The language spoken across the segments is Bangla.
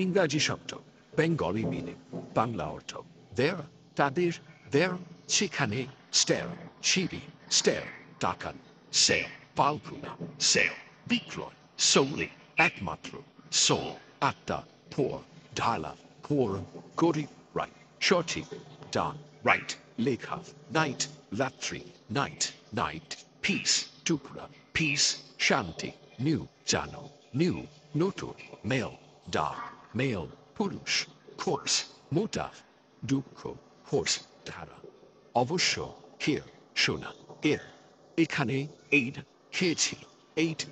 ইংরাজি শব্দ বেঙ্গলি মিনিং বাংলা অর্থ there তাদের there সেখানে stair সিঁড়ি stair টাকান sale পালকুনা sale বিক্রয় solely একমাত্র soul আত্মা poor ঢালা poor গরিব right সঠিক ডান right লেখা night রাত্রি night night peace টুকরা peace শান্তি new জানো new নতুন male dark male পুরুষ course মোটা দুঃখ horse ধারা অবশ্য here শোনা এর এখানে aid খেয়েছিল 8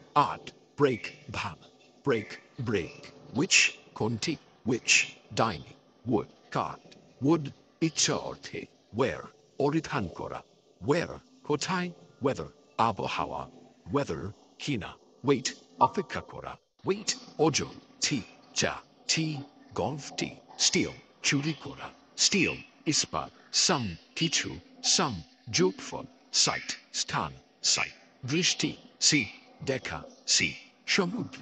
break ভাব break break which কোনটি which dining wood কাঠ wood ইচ্ছা অর্থে where পরিধান করা where কোথায় weather আবহাওয়া weather কিনা wait অপেক্ষা করা wait ওজন টি চা টি golf টি steel চুরি করা steel ইস্পাত some কিছু some যোগফল site স্থান site দৃষ্টি see দেখা see সমুদ্র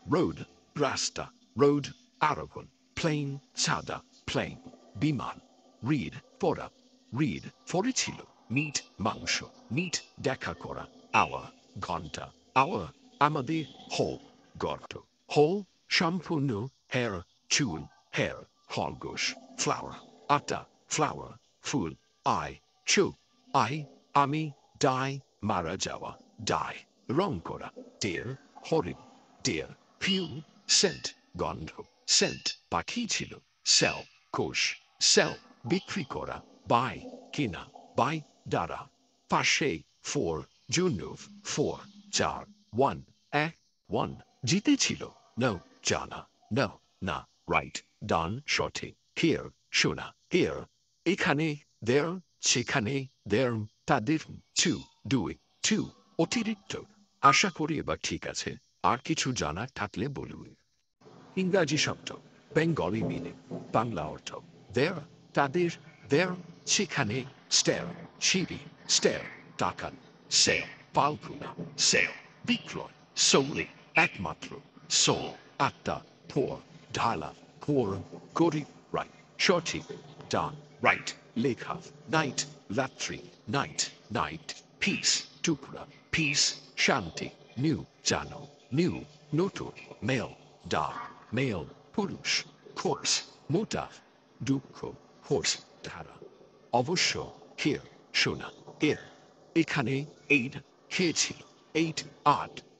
road রাস্তা road আরোহণ plane সাদা plane বিমান read পড়া read পড়েছিল meat মাংস meat দেখা করা hour ঘন্টা hour আমাদের whole গর্ত whole সম্পূর্ণ hair চুল hair খরগোশ flower আটা flower ফুল eye চোখ eye আমি die মারা যাওয়া die রং করা dear হরিণ dear fuel scent গন্ধ scent পাখি ছিল sell কোষ sell বিক্রি করা buy কিনা buy দ্বারা পাশে for জুনুভ for চার one এক one জিতেছিল no জানা no না right done সঠিক here শোনা here এখানে there সেখানে there তাদের two দুই two অতিরিক্ত আশা করি এবার ঠিক আছে আর কিছু জানার থাকলে বলুন ইংরাজি শব্দ বেঙ্গলি মিনিং বাংলা অর্থ there তাদের there সেখানে stair সিঁড়ি stair টাকান sale পালকুনা sale বিক্রয় solely একমাত্র soul আত্মা poor ঢালা poor গরিব right সঠিক ডান right লেখা night রাত্রি night night peace টুকরা peace শান্তি new জানো new নতুন male dark male পুরুষ course মোটা দুঃখ horse ধারা অবশ্য here শোনা এর এখানে aid খেয়েছিল 8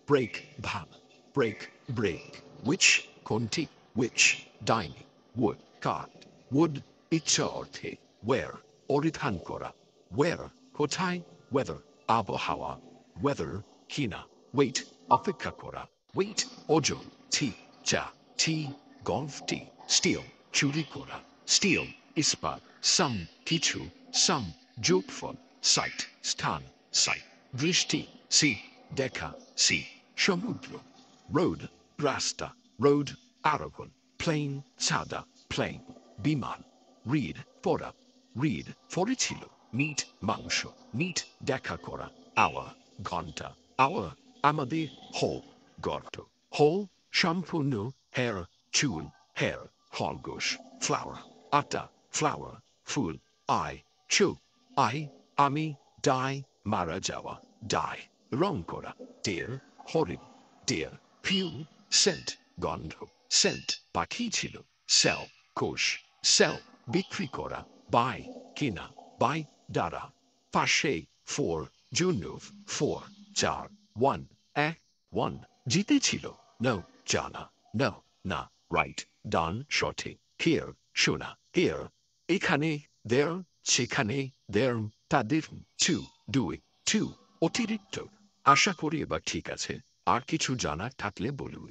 break ভাব break break which কোনটি which dining wood কাঠ wood ইচ্ছা অর্থে where পরিধান করা where কোথায় weather আবহাওয়া weather কিনা wait অপেক্ষা করা wait ওজন টি চা টি golf টি steel চুরি করা steel ইস্পাত some কিছু some যোগফল site স্থান site দৃষ্টি see দেখা see সমুদ্র road রাস্তা road আরোহণ plane সাদা plane বিমান read পড়া read পড়েছিল meat মাংস meat দেখা করা hour ঘন্টা hour আমাদের whole গর্ত whole সম্পূর্ণ hair চুল hair খরগোশ flower আটা flower ফুল eye চোখ eye আমি die মারা যাওয়া die রং করা dear হরিণ dear fuel scent গন্ধ scent পাখি ছিল sell কোষ sell বিক্রি করা buy কিনা buy দ্বারা পাশে for জুনুভ for চার one এক one জিতেছিল no জানা no না right done সঠিক here শোনা here এখানে there সেখানে there তাদের two দুই two অতিরিক্ত আশা করি এবার ঠিক আছে আর কিছু জানার থাকলে বলুন